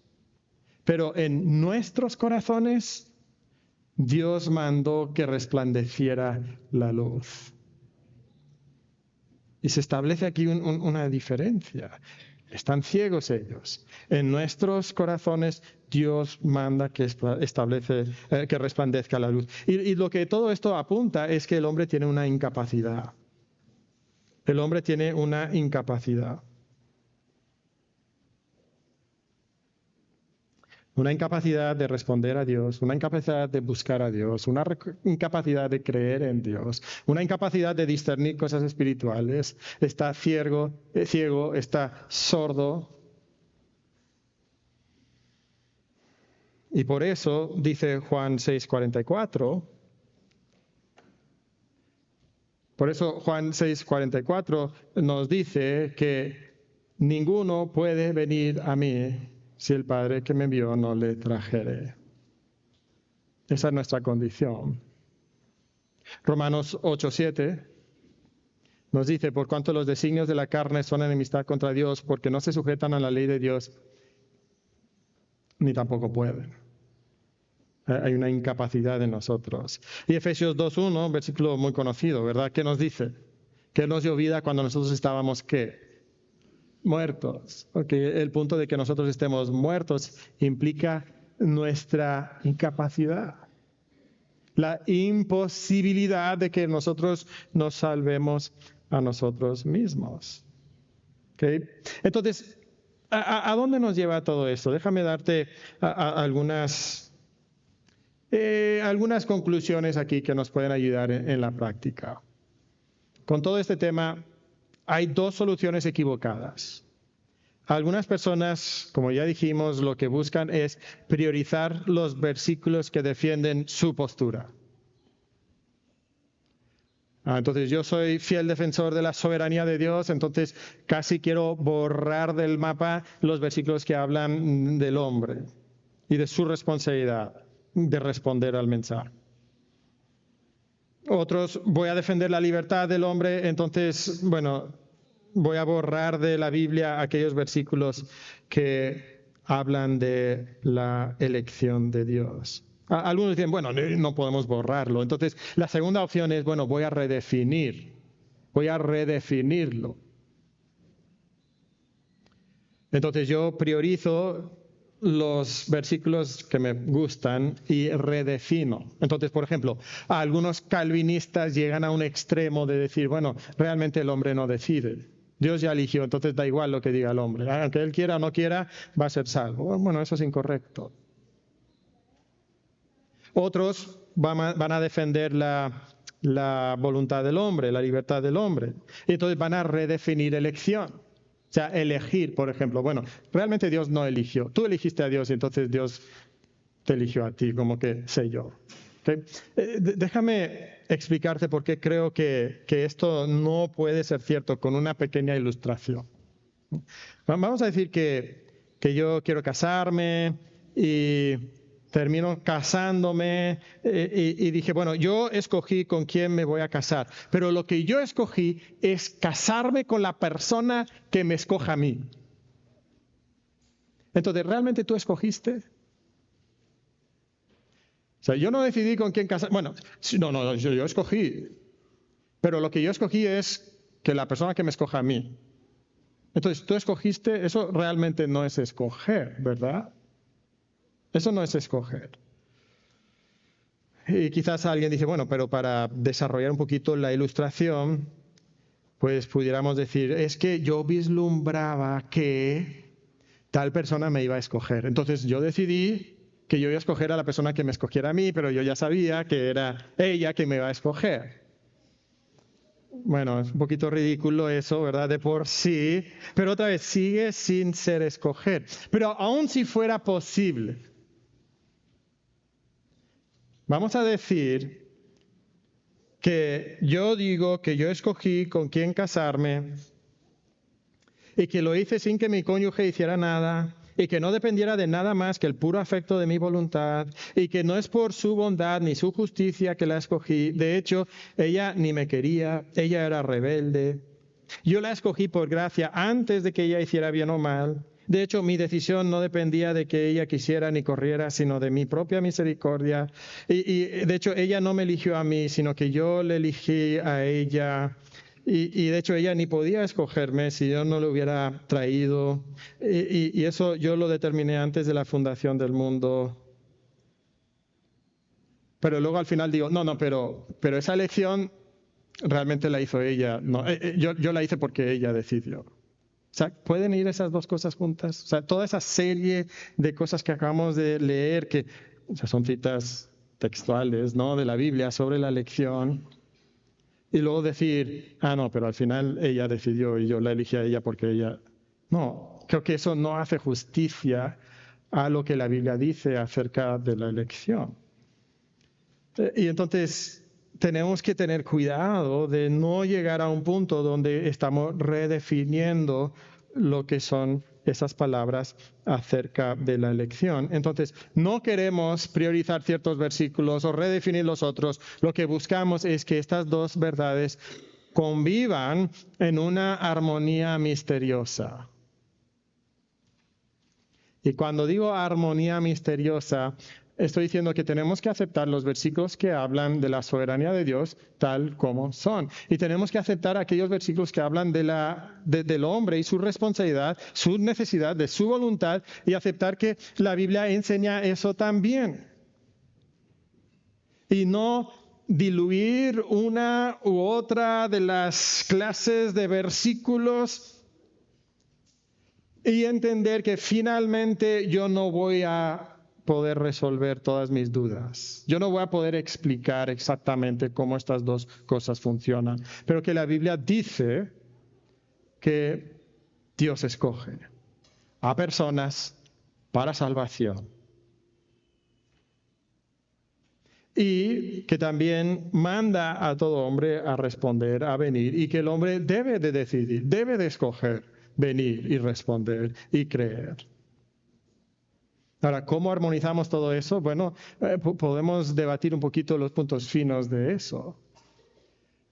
Pero en nuestros corazones, Dios mandó que resplandeciera la luz. Y se establece aquí una diferencia. Están ciegos ellos. En nuestros corazones, Dios manda que que resplandezca la luz. Y lo que todo esto apunta es que el hombre tiene una incapacidad. El hombre tiene una incapacidad. Una incapacidad de responder a Dios, una incapacidad de buscar a Dios, una incapacidad de creer en Dios, una incapacidad de discernir cosas espirituales. Está ciego, está sordo. Y por eso dice Juan 6:44. Por eso Juan 6:44 nos dice que ninguno puede venir a mí si el Padre que me envió no le trajere. Esa es nuestra condición. Romanos 8:7 nos dice, por cuanto los designios de la carne son enemistad contra Dios, porque no se sujetan a la ley de Dios, ni tampoco pueden. Hay una incapacidad en nosotros. Y Efesios 2:1, versículo muy conocido, ¿verdad? ¿Qué nos dice? Que nos dio vida cuando nosotros estábamos, ¿qué? Muertos. Porque el punto de que nosotros estemos muertos implica nuestra incapacidad. La imposibilidad de que nosotros nos salvemos a nosotros mismos. ¿Okay? Entonces, ¿a dónde nos lleva todo esto? Déjame darte algunas conclusiones aquí que nos pueden ayudar en la práctica. Con todo este tema, hay dos soluciones equivocadas. Algunas personas, como ya dijimos, lo que buscan es priorizar los versículos que defienden su postura. Entonces yo soy fiel defensor de la soberanía de Dios, entonces casi quiero borrar del mapa los versículos que hablan del hombre y de su responsabilidad de responder al mensaje. Otros, voy a defender la libertad del hombre, entonces, voy a borrar de la Biblia aquellos versículos que hablan de la elección de Dios. Algunos dicen, no podemos borrarlo. Entonces, la segunda opción es, voy a redefinirlo. Entonces, yo priorizo los versículos que me gustan y redefino. Entonces, por ejemplo, algunos calvinistas llegan a un extremo de decir, realmente el hombre no decide. Dios ya eligió, entonces da igual lo que diga el hombre. Aunque él quiera o no quiera, va a ser salvo. Eso es incorrecto. Otros van a defender la voluntad del hombre, la libertad del hombre. Y entonces van a redefinir elección. O sea, elegir, por ejemplo, realmente Dios no eligió. Tú elegiste a Dios y entonces Dios te eligió a ti, como que sé yo. ¿Okay? Déjame explicarte por qué creo que esto no puede ser cierto con una pequeña ilustración. Vamos a decir que yo quiero casarme y termino casándome y dije, yo escogí con quién me voy a casar, pero lo que yo escogí es casarme con la persona que me escoja a mí. Entonces, ¿realmente tú escogiste? O sea, yo no decidí con quién casar. Yo escogí, pero lo que yo escogí es que la persona que me escoja a mí. Entonces, tú escogiste, eso realmente no es escoger, ¿verdad? Eso no es escoger. Y quizás alguien dice, pero para desarrollar un poquito la ilustración, pues pudiéramos decir, es que yo vislumbraba que tal persona me iba a escoger. Entonces yo decidí que yo iba a escoger a la persona que me escogiera a mí, pero yo ya sabía que era ella que me iba a escoger. Es un poquito ridículo eso, ¿verdad? De por sí, pero otra vez sigue sin ser escoger. Pero aun si fuera posible, Vamos a decir que yo digo que yo escogí con quién casarme y que lo hice sin que mi cónyuge hiciera nada y que no dependiera de nada más que el puro afecto de mi voluntad y que no es por su bondad ni su justicia que la escogí. De hecho, ella ni me quería, ella era rebelde. Yo la escogí por gracia antes de que ella hiciera bien o mal. De hecho, mi decisión no dependía de que ella quisiera ni corriera, sino de mi propia misericordia. Y de hecho, ella no me eligió a mí, sino que yo le elegí a ella. Y de hecho, ella ni podía escogerme si yo no le hubiera traído. Y eso yo lo determiné antes de la fundación del mundo. Pero luego al final digo, no, pero esa elección realmente la hizo ella. No, yo la hice porque ella decidió. O sea, ¿pueden ir esas dos cosas juntas? O sea, toda esa serie de cosas que acabamos de leer, que o sea, son citas textuales, ¿no?, de la Biblia sobre la elección, y luego decir, no, pero al final ella decidió y yo la elegí a ella porque ella... No, creo que eso no hace justicia a lo que la Biblia dice acerca de la elección. Y entonces tenemos que tener cuidado de no llegar a un punto donde estamos redefiniendo lo que son esas palabras acerca de la elección. Entonces, no queremos priorizar ciertos versículos o redefinir los otros. Lo que buscamos es que estas dos verdades convivan en una armonía misteriosa. Y cuando digo armonía misteriosa, estoy diciendo que tenemos que aceptar los versículos que hablan de la soberanía de Dios tal como son. Y tenemos que aceptar aquellos versículos que hablan del hombre y su responsabilidad, su necesidad, de su voluntad, y aceptar que la Biblia enseña eso también. Y no diluir una u otra de las clases de versículos y entender que finalmente yo no voy a poder resolver todas mis dudas. Yo no voy a poder explicar exactamente cómo estas dos cosas funcionan, pero que la Biblia dice que Dios escoge a personas para salvación. Y que también manda a todo hombre a responder, a venir, y que el hombre debe de decidir, debe de escoger venir y responder y creer. Ahora, ¿cómo armonizamos todo eso? Bueno, podemos debatir un poquito los puntos finos de eso.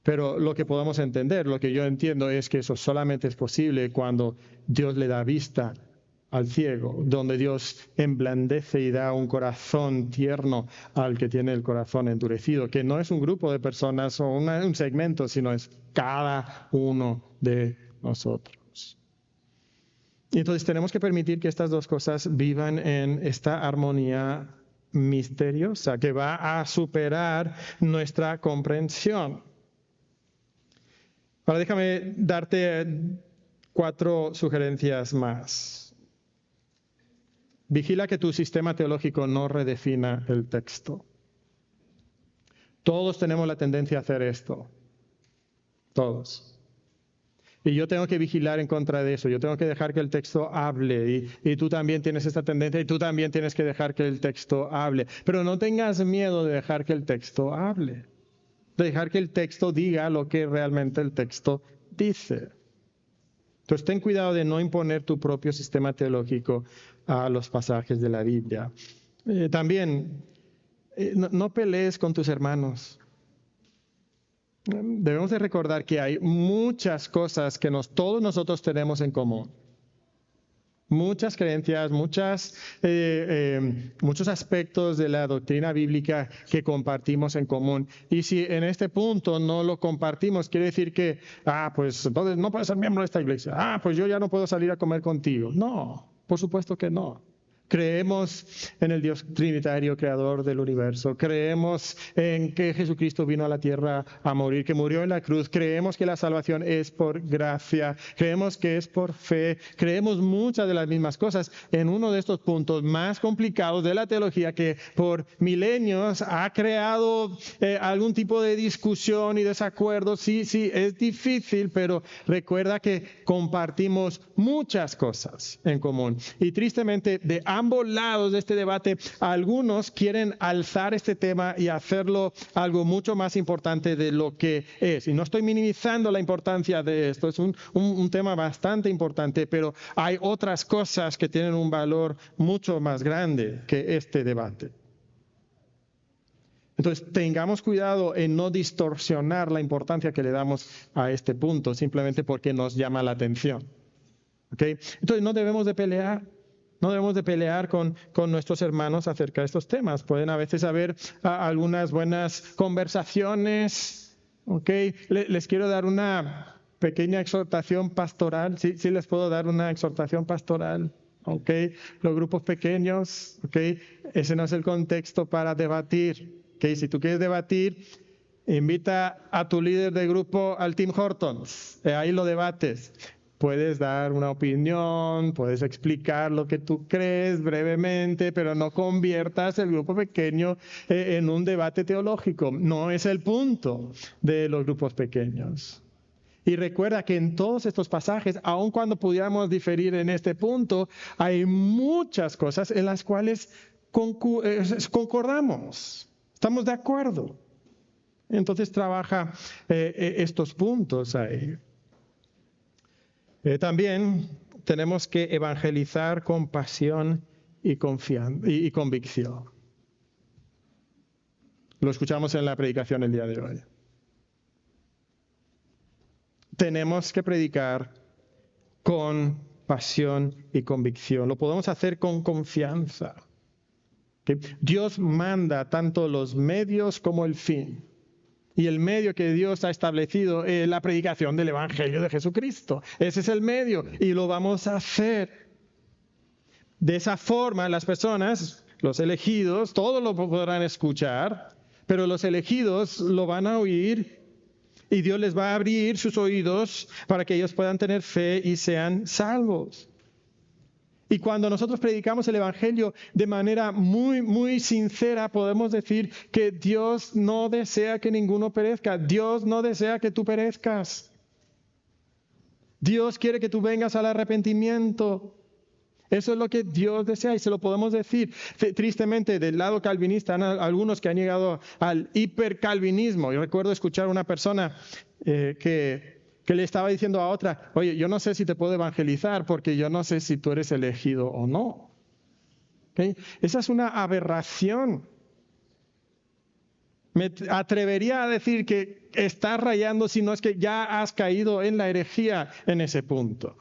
Pero lo que podemos entender, lo que yo entiendo es que eso solamente es posible cuando Dios le da vista al ciego, donde Dios emblandece y da un corazón tierno al que tiene el corazón endurecido, que no es un grupo de personas o un segmento, sino es cada uno de nosotros. Y entonces tenemos que permitir que estas dos cosas vivan en esta armonía misteriosa que va a superar nuestra comprensión. Ahora déjame darte 4 sugerencias más. Vigila que tu sistema teológico no redefina el texto. Todos tenemos la tendencia a hacer esto. Todos. Y yo tengo que vigilar en contra de eso. Yo tengo que dejar que el texto hable. Y tú también tienes esta tendencia y tú también tienes que dejar que el texto hable. Pero no tengas miedo de dejar que el texto hable. De dejar que el texto diga lo que realmente el texto dice. Entonces ten cuidado de no imponer tu propio sistema teológico a los pasajes de la Biblia. También, no pelees con tus hermanos. Debemos de recordar que hay muchas cosas que todos nosotros tenemos en común. Muchas creencias, muchos aspectos de la doctrina bíblica que compartimos en común. Y si en este punto no lo compartimos, quiere decir que, pues entonces no puedes ser miembro de esta iglesia. Pues yo ya no puedo salir a comer contigo. No, por supuesto que no. Creemos en el Dios trinitario, creador del universo. Creemos en que Jesucristo vino a la tierra a morir, que murió en la cruz. Creemos que la salvación es por gracia. Creemos que es por fe. Creemos muchas de las mismas cosas en uno de estos puntos más complicados de la teología que por milenios ha creado algún tipo de discusión y desacuerdo. Sí, es difícil, pero recuerda que compartimos muchas cosas en común. Y tristemente, de ambos lados de este debate, algunos quieren alzar este tema y hacerlo algo mucho más importante de lo que es. Y no estoy minimizando la importancia de esto, es un tema bastante importante, pero hay otras cosas que tienen un valor mucho más grande que este debate. Entonces, tengamos cuidado en no distorsionar la importancia que le damos a este punto, simplemente porque nos llama la atención. ¿Okay? Entonces, no debemos de pelear con nuestros hermanos acerca de estos temas. Pueden a veces haber algunas buenas conversaciones. ¿Okay? Les quiero dar una pequeña exhortación pastoral. Sí les puedo dar una exhortación pastoral. ¿Okay? Los grupos pequeños, ¿okay? Ese no es el contexto para debatir. ¿Okay? Si tú quieres debatir, invita a tu líder de grupo al Tim Hortons. Ahí lo debates. Puedes dar una opinión, puedes explicar lo que tú crees brevemente, pero no conviertas el grupo pequeño en un debate teológico. No es el punto de los grupos pequeños. Y recuerda que en todos estos pasajes, aun cuando pudiéramos diferir en este punto, hay muchas cosas en las cuales concordamos. Estamos de acuerdo. Entonces trabaja estos puntos ahí. También tenemos que evangelizar con pasión y convicción. Lo escuchamos en la predicación el día de hoy. Tenemos que predicar con pasión y convicción. Lo podemos hacer con confianza. ¿Okay? Dios manda tanto los medios como el fin. Y el medio que Dios ha establecido es la predicación del Evangelio de Jesucristo. Ese es el medio y lo vamos a hacer. De esa forma las personas, los elegidos, todos lo podrán escuchar, pero los elegidos lo van a oír y Dios les va a abrir sus oídos para que ellos puedan tener fe y sean salvos. Y cuando nosotros predicamos el Evangelio de manera muy, muy sincera, podemos decir que Dios no desea que ninguno perezca. Dios no desea que tú perezcas. Dios quiere que tú vengas al arrepentimiento. Eso es lo que Dios desea y se lo podemos decir. Tristemente, del lado calvinista, hay algunos que han llegado al hipercalvinismo. Yo recuerdo escuchar a una persona que le estaba diciendo a otra, oye, yo no sé si te puedo evangelizar porque yo no sé si tú eres elegido o no. ¿Okay? Esa es una aberración. Me atrevería a decir que estás rayando si no es que ya has caído en la herejía en ese punto.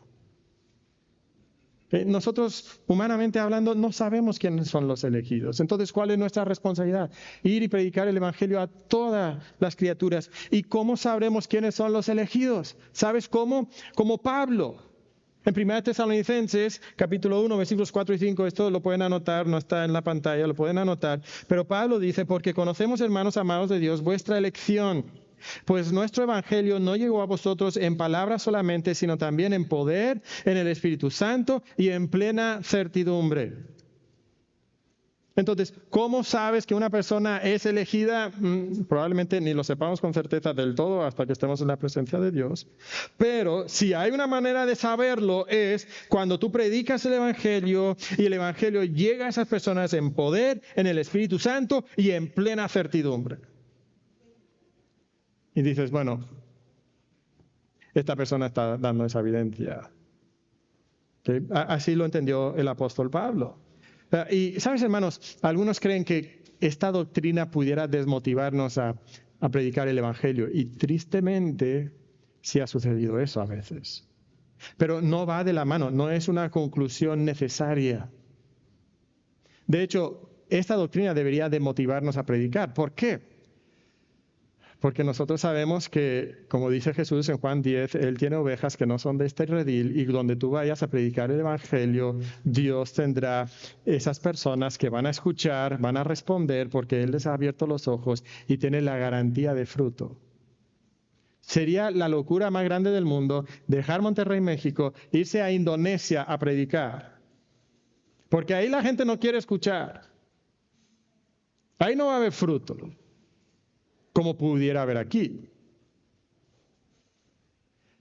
Nosotros, humanamente hablando, no sabemos quiénes son los elegidos. Entonces, ¿cuál es nuestra responsabilidad? Ir y predicar el Evangelio a todas las criaturas. ¿Y cómo sabremos quiénes son los elegidos? ¿Sabes cómo? Como Pablo. En 1 Tesalonicenses, capítulo 1, versículos 4 y 5, esto lo pueden anotar, no está en la pantalla, lo pueden anotar. Pero Pablo dice, porque conocemos, hermanos amados de Dios, vuestra elección. Pues nuestro evangelio no llegó a vosotros en palabras solamente, sino también en poder, en el Espíritu Santo y en plena certidumbre. Entonces, ¿cómo sabes que una persona es elegida? Probablemente ni lo sepamos con certeza del todo hasta que estemos en la presencia de Dios. Pero si hay una manera de saberlo es cuando tú predicas el evangelio y el evangelio llega a esas personas en poder, en el Espíritu Santo y en plena certidumbre. Y dices, bueno, esta persona está dando esa evidencia. ¿Okay? Así lo entendió el apóstol Pablo. Y, ¿sabes, hermanos? Algunos creen que esta doctrina pudiera desmotivarnos a predicar el Evangelio. Y tristemente, sí ha sucedido eso a veces. Pero no va de la mano, no es una conclusión necesaria. De hecho, esta doctrina debería de motivarnos a predicar. ¿Por qué? Porque nosotros sabemos que, como dice Jesús en Juan 10, Él tiene ovejas que no son de este redil y donde tú vayas a predicar el Evangelio, Dios tendrá esas personas que van a escuchar, van a responder porque Él les ha abierto los ojos y tiene la garantía de fruto. Sería la locura más grande del mundo dejar Monterrey, México, irse a Indonesia a predicar. Porque ahí la gente no quiere escuchar. Ahí no va a haber fruto, como pudiera haber aquí.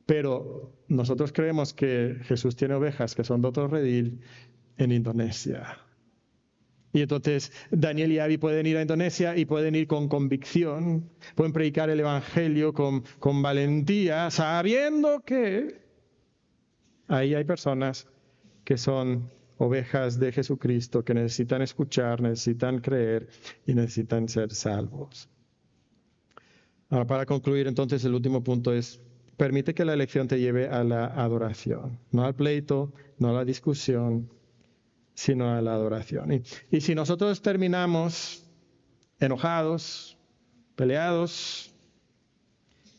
Pero nosotros creemos que Jesús tiene ovejas que son de otro redil en Indonesia. Y entonces Daniel y Abby pueden ir a Indonesia y pueden ir con convicción, pueden predicar el Evangelio con valentía, sabiendo que ahí hay personas que son ovejas de Jesucristo, que necesitan escuchar, necesitan creer y necesitan ser salvos. Ahora, para concluir, entonces, el último punto es: permite que la elección te lleve a la adoración, no al pleito, no a la discusión, sino a la adoración. Y si nosotros terminamos enojados, peleados,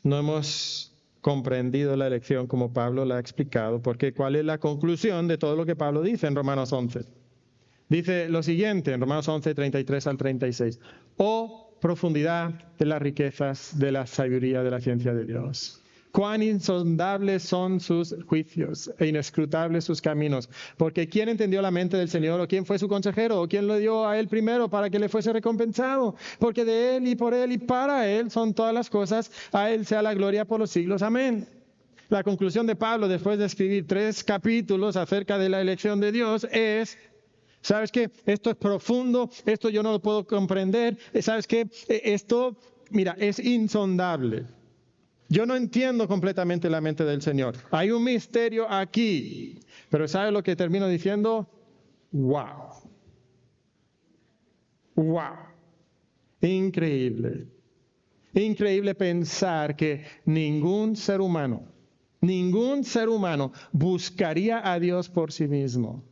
no hemos comprendido la elección como Pablo la ha explicado, porque ¿cuál es la conclusión de todo lo que Pablo dice en Romanos 11? Dice lo siguiente en Romanos 11, 33 al 36. Oh profundidad de las riquezas de la sabiduría de la ciencia de Dios. Cuán insondables son sus juicios e inescrutables sus caminos. Porque ¿quién entendió la mente del Señor? ¿O quién fue su consejero? ¿O quién lo dio a él primero para que le fuese recompensado? Porque de él y por él y para él son todas las cosas. A él sea la gloria por los siglos. Amén. La conclusión de Pablo, después de escribir 3 capítulos acerca de la elección de Dios, es: ¿sabes qué? Esto es profundo, esto yo no lo puedo comprender. ¿Sabes qué? Esto, mira, es insondable. Yo no entiendo completamente la mente del Señor. Hay un misterio aquí. Pero ¿sabes lo que termino diciendo? ¡Wow! ¡Wow! Increíble. Increíble pensar que ningún ser humano buscaría a Dios por sí mismo.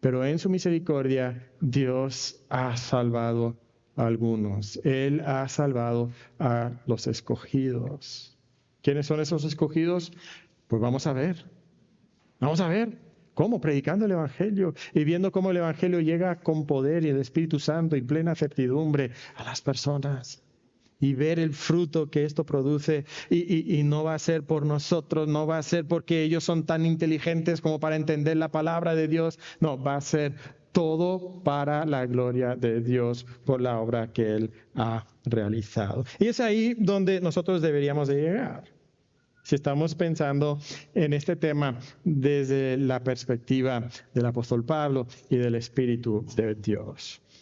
Pero en su misericordia, Dios ha salvado a algunos. Él ha salvado a los escogidos. ¿Quiénes son esos escogidos? Pues vamos a ver. Vamos a ver. ¿Cómo? Predicando el Evangelio y viendo cómo el Evangelio llega con poder y el Espíritu Santo y plena certidumbre a las personas. Y ver el fruto que esto produce, y no va a ser por nosotros, no va a ser porque ellos son tan inteligentes como para entender la palabra de Dios, no, va a ser todo para la gloria de Dios por la obra que Él ha realizado. Y es ahí donde nosotros deberíamos de llegar, si estamos pensando en este tema desde la perspectiva del apóstol Pablo y del Espíritu de Dios.